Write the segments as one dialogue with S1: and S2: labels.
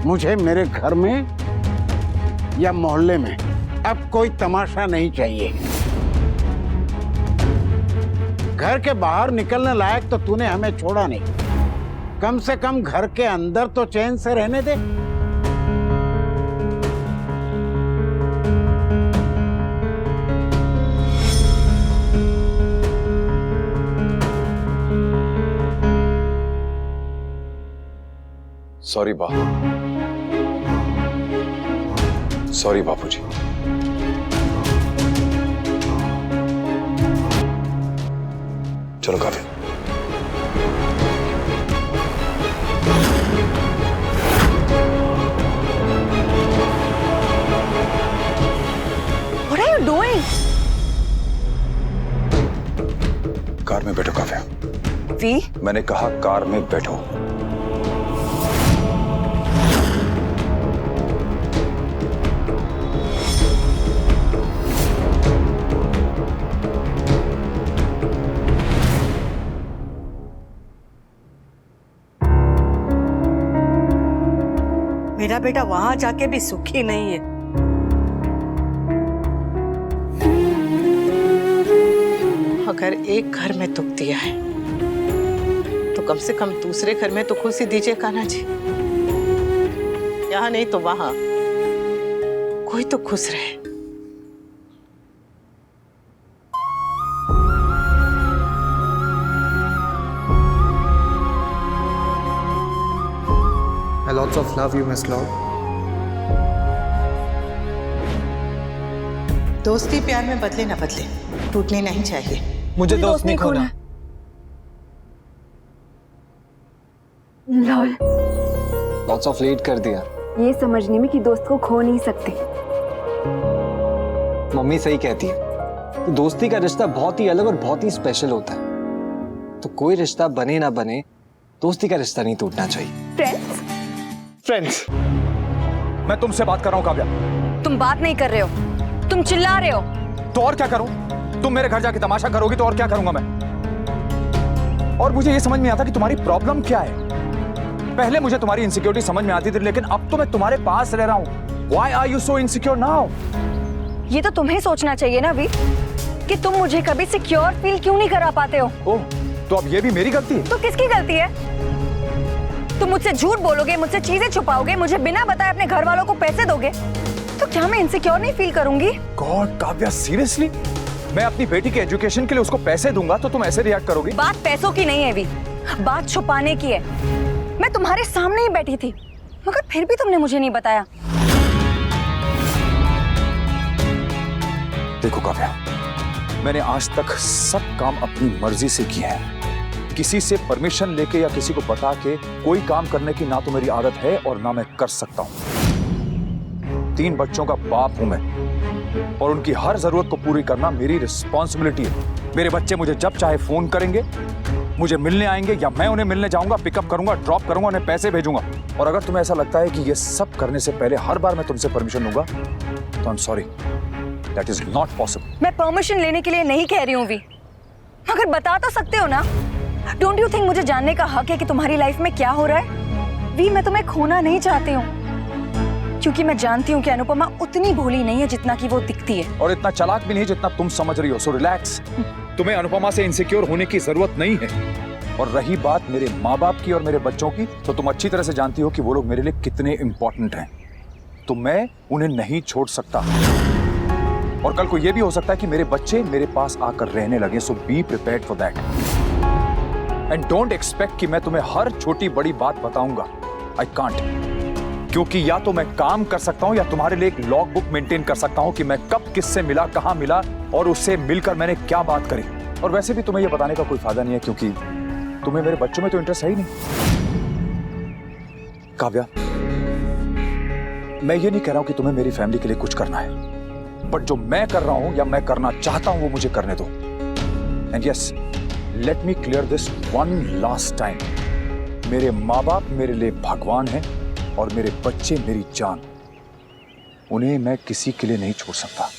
S1: मुझे मेरे घर में या मोहल्ले में अब कोई तमाशा नहीं चाहिए। घर के बाहर निकलने लायक तो तूने हमें छोड़ा नहीं, कम से कम घर के अंदर तो चैन से रहने दे।
S2: सॉरी सॉरी बापूजी। चलो Kavya.
S3: What are you doing?
S2: Car में बैठो काव्या।
S3: वी?
S2: मैंने कहा कार में बैठो।
S3: मेरा बेटा वहां जाके भी सुखी नहीं है। अगर एक घर में दुख दिया है तो कम से कम दूसरे घर में तो खुशी दीजिए कान्हा जी। यहाँ नहीं तो वहां कोई तो खुश रहे।
S4: Lots of love you, Miss Lord.
S3: दोस्ती प्यार में बदले ना बदले, टूटनी नहीं चाहिए।
S4: मुझे दोस्त नहीं खोना।
S5: लॉल,
S4: Lots of लेट कर दिया।
S5: ये समझने में कि दोस्त को खो नहीं सकते।
S4: मम्मी सही कहती है कि दोस्ती का रिश्ता बहुत ही अलग और बहुत ही स्पेशल होता है। तो कोई रिश्ता बने ना बने, दोस्ती का रिश्ता नहीं टूटना चाहिए।
S2: फ्रेंड्स, मैं तुमसे बात कर रहा हूं काव्या।
S5: तुम बात नहीं कर रहे हो, तुम चिल्ला रहे हो।
S2: तो और क्या करूं? तुम मेरे घर जाके तमाशा करोगी तो और क्या करूंगा मैं? और मुझे ये समझ में आता कि तुम्हारी प्रॉब्लम क्या है। पहले मुझे तुम्हारी इनसिक्योरिटी समझ में आती थी, लेकिन अब तो मैं तुम्हारे पास रह रहा हूं। Why are you so insecure now?
S5: ये तो तुम्हें सोचना चाहिए ना वी, कि तुम मुझे कभी सिक्योर फील क्यों नहीं करा पाते हो।
S2: ओह, तो अब ये भी मेरी गलती है?
S5: तो किसकी गलती है? तुम मुझसे झूठ बोलोगे, मुझसे चीजें छुपाओगे, मुझे बिना बताए अपने घर वालों को पैसे दोगे, तो क्या मैं इनसिक्योर नहीं फील करूंगी?
S2: God Kavya, seriously? मैं अपनी बेटी के एजुकेशन के लिए उसको पैसे दूंगा तो तुम ऐसे रिएक्ट करोगी?
S5: बात पैसों की नहीं है वी, बात छुपाने की है। मैं तुम्हारे सामने ही बैठी थी, मगर फिर भी तुमने मुझे नहीं बताया।
S2: देखो काव्या, मैंने आज तक सब काम अपनी मर्जी से किए हैं। किसी से परमिशन लेके या किसी को बता के कोई काम करने की ना तो मेरी आदत है और ना मैं कर सकता हूं। 3 बच्चों का बाप हूं मैं और उनकी हर जरूरत को पूरी करना मेरी रिस्पॉन्सिबिलिटी है। मेरे बच्चे मुझे जब चाहे फोन करेंगे, मुझे मिलने आएंगे या मैं उन्हें मिलने जाऊंगा, पिकअप करूंगा, ड्रॉप करूंगा, उन्हें पैसे भेजूंगा। और अगर तुम्हें ऐसा लगता है कि ये सब करने से पहले हर बार मैं तुमसे परमिशन लूंगा तो I am sorry, that is not possible.
S5: मैं परमिशन लेने के लिए नहीं कह रही हूँ वी, मगर बता तो सकते हो ना। डोंट यू थिंक मुझे जानने का हक है कि तुम्हारी लाइफ में क्या हो रहा है? वी, मैं तुम्हें खोना नहीं चाहती हूँ, क्योंकि मैं जानती हूँ कि अनुपमा उतनी भोली नहीं है जितना कि वो दिखती है,
S2: और इतना चालाक भी नहीं जितना तुम समझ रही हो। सो रिलैक्स, तुम्हें अनुपमा से इनसिक्योर होने की जरूरत नहीं है। और रही बात मेरे माँ बाप की और मेरे बच्चों की, तो तुम अच्छी तरह से जानती हो कि वो लोग मेरे लिए कितने इंपॉर्टेंट हैं। तो मैं उन्हें नहीं छोड़ सकता। और कल को ये भी हो सकता है कि मेरे बच्चे मेरे पास आकर रहने लगे। So be prepared for that and don't expect कि मैं तुम्हें हर छोटी बड़ी बात बताऊंगा। आई कांट, क्योंकि या तो मैं काम कर सकता हूं या तुम्हारे लिए एक लॉग बुक मेंटेन कर सकता हूं कि मैं कब किससे मिला, कहां मिला और उससे मिलकर मैंने क्या बात करी। और वैसे भी तुम्हें यह बताने का कोई फायदा नहीं है, क्योंकि तुम्हें मेरे बच्चों में तो इंटरेस्ट है ही नहीं। काव्या, मैं ये नहीं कह रहा हूं कि तुम्हें मेरी फैमिली के लिए कुछ करना है, बट जो मैं कर रहा हूं या मैं करना चाहता हूं वो मुझे करने दो। And yes, let me clear this one last time. मेरे माँ बाप मेरे लिए भगवान हैं और मेरे बच्चे मेरी जान। उन्हें मैं किसी के लिए नहीं छोड़ सकता,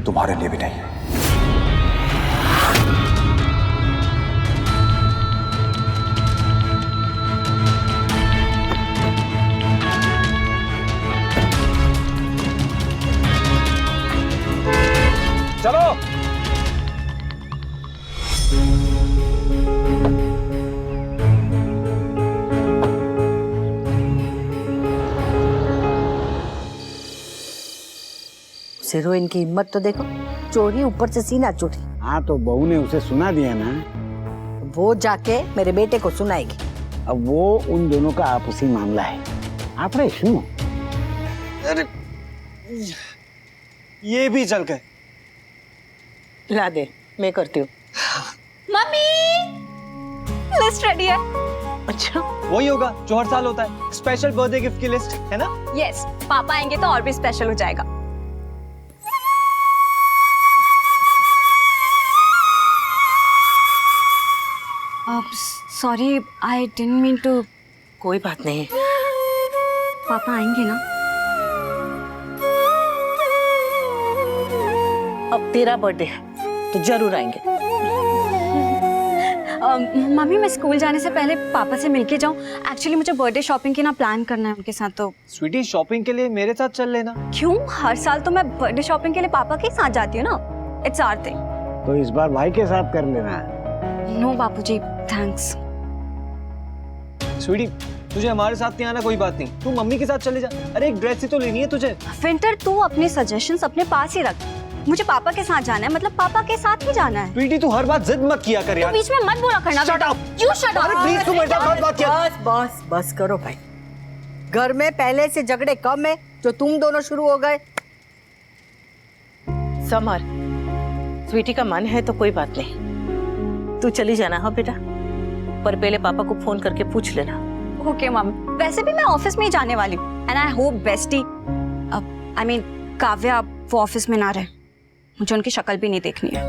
S2: तुम्हारे लिए भी नहीं। चलो।
S6: उस हीरोइन की हिम्मत तो देखो, चोरी ऊपर से सीना चोरी।
S1: हाँ तो बहू ने उसे सुना दिया ना,
S6: वो जाके मेरे बेटे को सुनाएगी।
S1: अब वो उन दोनों का आपसी मामला है। आप रे सुनो।
S4: अरे ये भी चल गए।
S3: ला दे, मैं करती हूँ।
S5: मम्मी लिस्ट रेडी है।
S3: अच्छा,
S4: वही होगा जो हर साल होता है, स्पेशल बर्थडे गिफ्ट की लिस्ट, है ना?
S5: यस, पापा आएंगे तो और भी स्पेशल हो जाएगा। Sorry, I didn't mean to.
S3: कोई बात नहीं।
S5: पापा आएंगे ना?
S3: अब तेरा बर्थडे है तो जरूर आएंगे।
S5: मम्मी मैं स्कूल जाने से पहले पापा से मिलके जाऊं। एक्चुअली मुझे बर्थडे शॉपिंग की ना प्लान करना है उनके साथ। तो
S4: स्वीटी, शॉपिंग के लिए मेरे साथ चल लेना।
S5: क्यों? हर साल तो मैं बर्थडे शॉपिंग के लिए पापा के साथ जाती हूँ ना। It's our thing.
S1: तो इस बार भाई के साथ कर लेना।
S5: नो बापूजी, थैंक्स।
S4: स्वीटी, तुझे हमारे साथ नहीं आना कोई बात नहीं, तू मम्मी के साथ चले जा। अरे एक ड्रेस ही तो लेनी है तुझे।
S5: विंटर, तू अपने सजेशंस अपने पास ही रख। मुझे पापा के साथ जाना है, मतलब पापा के साथ ही जाना है।
S4: स्वीटी, तू हर बात जिद मत किया कर यार।
S5: तू बीच में मत बोला करना।
S4: Shut up!
S5: You shut up!
S4: अरे प्लीज तू बेटा मत बात किया।
S6: बस बस बस करो भाई। घर में पहले से झगड़े कम है, जो तुम दोनों शुरू हो गए।
S3: समर, स्वीटी का मन है तो कोई बात नहीं, तू चली जाना। हाँ बेटा, पर पहले पापा को फोन करके पूछ लेना।
S5: Okay mummy. वैसे भी मैं ऑफिस में ही जाने वाली हूँ। And I hope bestie, I mean Kavya, वो ऑफिस में ना रहे। मुझे उनकी शक्ल भी नहीं देखनी है।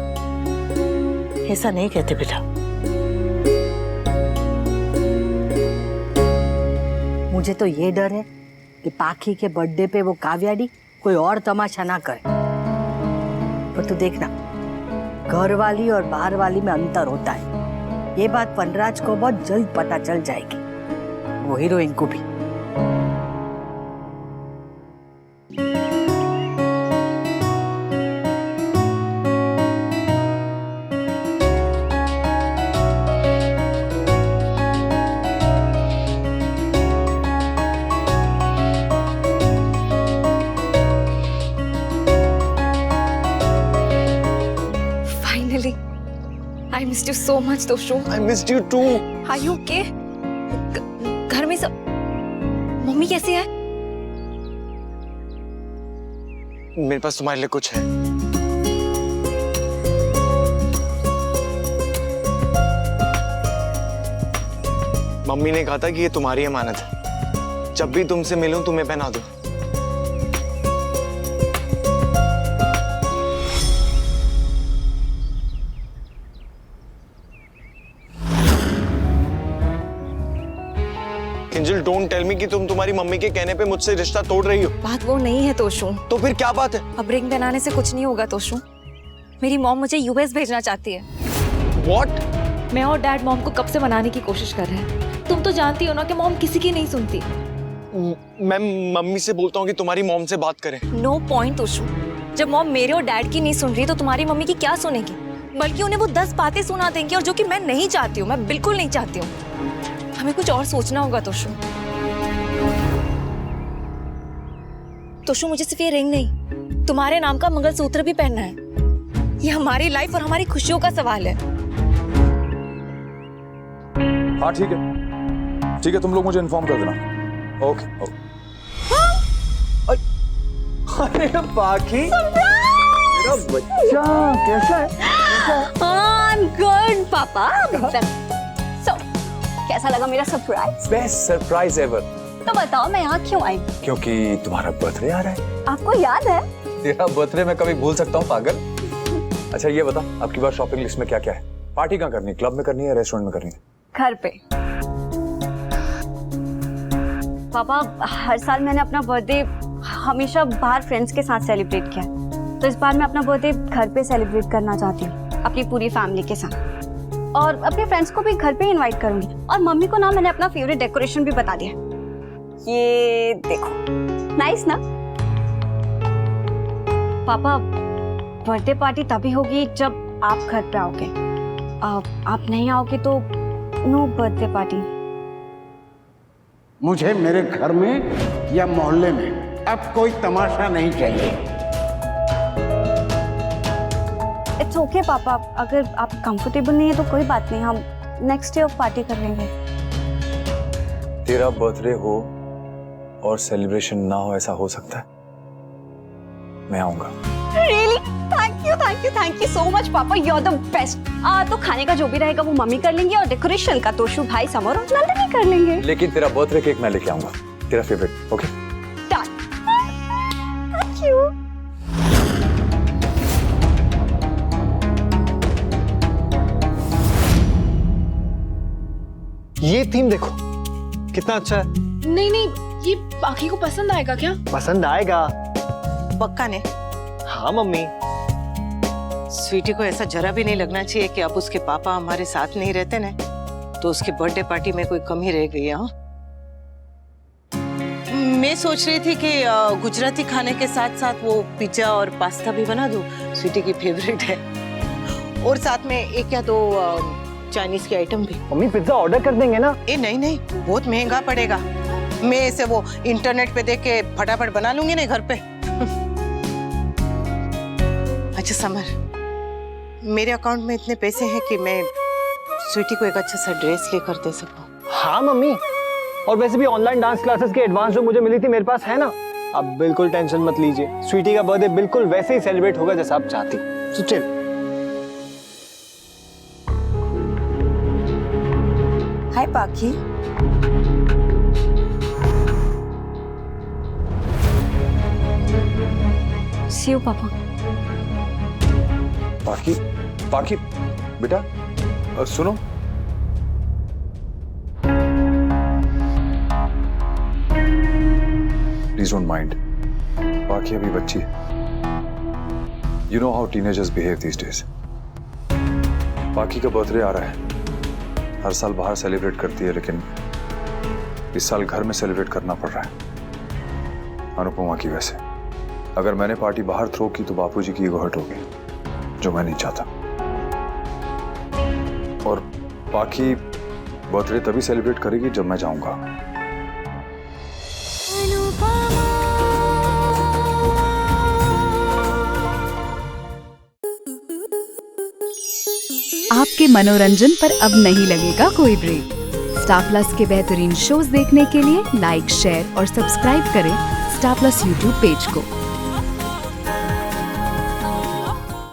S3: ऐसा नहीं कहते बेटा।
S6: मुझे तो ये डर है कि पाखी के बर्थडे पे वो काव्याडी कोई और तमाशा ना करे। पर तू देखना, घर वाली और बाहर वाली में अंतर होता है। ये बात वनराज को बहुत जल्द पता चल जाएगी, वो हीरोइन को भी।
S5: Finally, I missed you so much, Toshu.
S4: I missed you too.
S5: Are you okay? घर में सब, मम्मी कैसी है?
S4: मेरे पास तुम्हारे लिए कुछ है। मम्मी ने कहा था कि ये तुम्हारी अमानत है, जब भी तुमसे मिलूं तुम्हें पहना दो। किंजल, डोंट टेल मी कि तुम तुम्हारी मम्मी के कहने पे मुझसे रिश्ता तोड़ रही हो।
S5: बात वो नहीं है तोशु।
S4: तो फिर क्या बात है?
S5: अब रिंग बनाने से कुछ नहीं होगा तोशु। मेरी मॉम मुझे यूएस भेजना चाहती है।
S4: What?
S7: मैं और डैड मॉम को कब से मनाने की कोशिश कर रहे हैं। तुम तो जानती हो ना कि मॉम किसी की नहीं सुनती।
S4: मैं मम्मी से बोलता हूँ कि तुम्हारी मॉम से बात करें।
S5: No point Toshu. जब मॉम मेरे और डैड की नहीं सुन रही तो तुम्हारी मम्मी की क्या सुनेगी? बल्कि उन्हें वो 10 बातें सुना देंगी, और जो कि मैं नहीं चाहती हूँ, मैं बिल्कुल नहीं चाहती हूँ। हमें कुछ और सोचना होगा तोशु। तोशु, मुझे सिर्फ ये रिंग नहीं, तुम्हारे नाम का मंगलसूत्र भी पहनना है। ये हमारी लाइफ और हमारी खुशियों का सवाल है।
S2: हाँ ठीक है, ठीक है, तुम लोग मुझे इन्फॉर्म कर देना। Okay okay.
S4: अरे पाखी, मेरा बच्चा कैसा है?
S5: I'm good, पापा। So, कैसा लगा मेरा सरप्राइज?
S2: Best surprise ever.
S5: तो बताओ मैं यहाँ क्यों आई?
S2: क्योंकि तुम्हारा बर्थडे आ रहा है।
S5: आपको याद है?
S2: तेरा बर्थडे मैं कभी भूल सकता हूँ पागल? अच्छा ये बता, आपकी बार शॉपिंग लिस्ट में क्या क्या है? पार्टी कहाँ करनी है? क्लब में करनी है, रेस्टोरेंट में करनी है?
S5: घर पे। पापा, हर साल मैंने अपना बर्थडे हमेशा बाहर फ्रेंड्स के साथ सेलिब्रेट किया, तो इस बार मैं अपना बर्थडे घर पे सेलिब्रेट करना चाहती हूँ, अपनी पूरी फैमिली के साथ। और अपने फ्रेंड्स को भी घर पे इनवाइट करूंगी। और मम्मी को ना मैंने अपना फेवरेट डेकोरेशन भी बता दिया। ये देखो, नाइस ना? पापा,
S8: बर्थडे पार्टी तभी होगी जब आप घर पे आओगे। आप नहीं आओगे तो नो बर्थडे पार्टी।
S1: मुझे मेरे घर में या मोहल्ले में अब कोई तमाशा नहीं चाहिए।
S8: इट्स ओके पापा, अगर आप कंफर्टेबल नहीं है तो कोई बात नहीं, हम नेक्स्ट डे ऑफ पार्टी कर लेंगे।
S2: तेरा बर्थडे हो और सेलिब्रेशन ना हो ऐसा हो सकता है? मैं आऊंगा।
S8: Really? Thank you so much पापा, यू आर द बेस्ट। तो खाने का जो भी रहेगा वो मम्मी कर लेंगी और डेकोरेशन का तो शुभ भाई समर और नंदनी कर लेंगे।
S2: लेकिन तेरा बर्थडे केक मैं लेके आऊंगा, तेरा favourite. Okay
S8: done. Thank you.
S4: ये थीम देखो कितना अच्छा है।
S7: नहीं नहीं, ये बाकी को पसंद आएगा क्या?
S4: पसंद आएगा।
S3: पक्का ने?
S4: हाँ मम्मी।
S3: स्वीटी को ऐसा जरा भी नहीं लगना चाहिए कि अब उसके पापा हमारे साथ नहीं रहते ना तो उसकी बर्थडे पार्टी में कोई कमी रह गई है। हाँ? मैं सोच रही थी कि गुजराती खाने के साथ साथ वो पिज्जा और पास्ता भी बना दूं, स्वीटी की फेवरेट है। और साथ में एक या दो चाइनीज के आइटम भी।
S4: मम्मी पिज्जा ऑर्डर कर देंगे ना?
S3: नहीं, बहुत महंगा पड़ेगा। मैं इसे वो इंटरनेट पे देख के फटाफट बना लूंगी ना घर पे। अच्छा समर, मेरे अकाउंट में इतने पैसे हैं कि मैं स्वीटी को एक अच्छा सा ड्रेस लेकर दे सकूं।
S4: हाँ मम्मी, और वैसे भी ऑनलाइन डांस क्लासेस की एडवांस जो मुझे मिली थी मेरे पास है ना। अब बिल्कुल टेंशन मत लीजिए, स्वीटी का बर्थडे बिल्कुल वैसे ही सेलिब्रेट होगा जैसा आप चाहती। So chill।
S3: हाय पाखी।
S8: सी यू पापा।
S2: पाखी बेटा सुनो, प्लीज डोंट माइंड। पाखी अभी बच्ची है। You know how teenagers behave these days. Pakhi का बर्थडे आ रहा है, हर साल बाहर सेलिब्रेट करती है लेकिन इस साल घर में सेलिब्रेट करना पड़ रहा है अनुपमा की वजह से। अगर मैंने पार्टी बाहर थ्रो की तो बापूजी की ईगो हर्ट होगी, जो मैं नहीं चाहता। और पाखी बर्थडे तभी सेलिब्रेट करेगी जब मैं जाऊंगा।
S9: आपके मनोरंजन पर अब नहीं लगेगा कोई ब्रेक। स्टार प्लस के बेहतरीन शोज देखने के लिए लाइक, शेयर और सब्सक्राइब करें स्टार प्लस यूट्यूब पेज को।